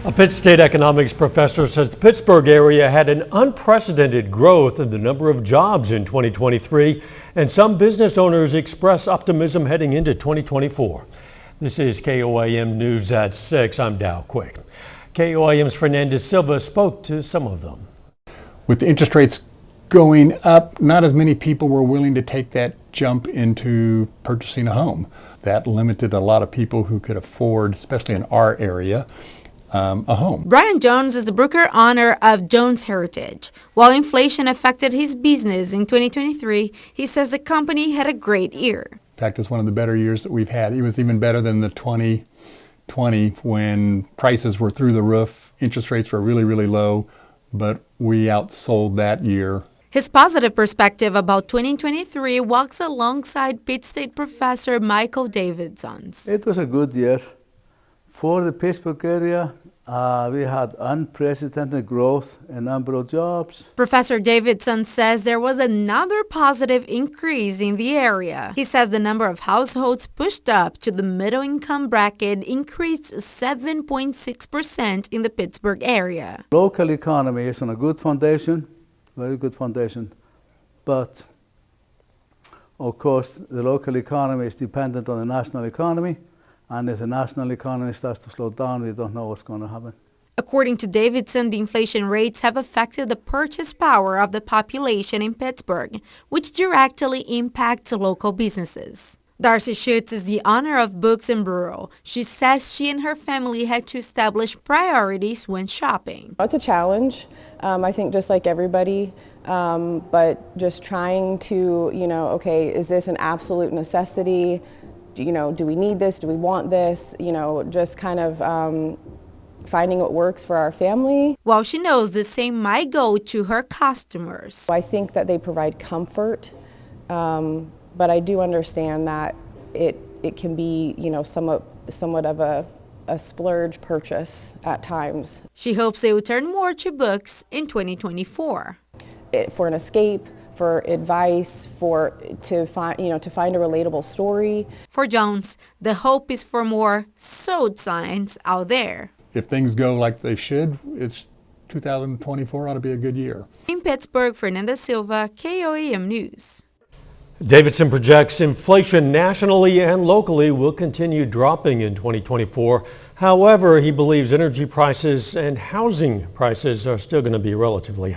A Pitt State economics professor says the Pittsburgh area had an unprecedented growth in the number of jobs in 2023, and some business owners express optimism heading into 2024. This is KOIM News at 6. I'm Dow Quick. KOIM's Fernandez Silva spoke to some of them. With the interest rates going up, not as many people were willing to take that jump into purchasing a home. That limited a lot of people who could afford, especially in our area, a home. Brian Jones is the broker owner of Jones Heritage. While inflation affected his business in 2023, he says the company had a great year. In fact, it's one of the better years that we've had. It was even better than the 2020 when prices were through the roof, interest rates were really, really low, but we outsold that year. His positive perspective about 2023 walks alongside Pitt State professor Michael Davidson's. It was a good year. For the Pittsburgh area, we had unprecedented growth in number of jobs. Professor Davidson says there was another positive increase in the area. He says the number of households pushed up to the middle income bracket increased 7.6% in the Pittsburgh area. Local economy is on a good foundation, very good foundation, but of course the local economy is dependent on the national economy. And if the national economy starts to slow down, we don't know what's going to happen. According to Davidson, the inflation rates have affected the purchase power of the population in Pittsburgh, which directly impacts local businesses. Darcy Schutz is the owner of Books and Bureau. She says she and her family had to establish priorities when shopping. It's a challenge, I think, just like everybody, but just trying to, okay, is this an absolute necessity? Do we need this? Do we want this? Just kind of finding what works for our family. While she knows the same might go to her customers. I think that they provide comfort, but I do understand that it can be, somewhat of a splurge purchase at times. She hopes they will turn more to books in 2024. For an escape, for advice, to find a relatable story. For Jones, the hope is for more sold signs out there. If things go like they should, 2024 ought to be a good year. In Pittsburgh, Fernandez Silva, KOIM News. Davidson projects inflation nationally and locally will continue dropping in 2024. However, he believes energy prices and housing prices are still going to be relatively high.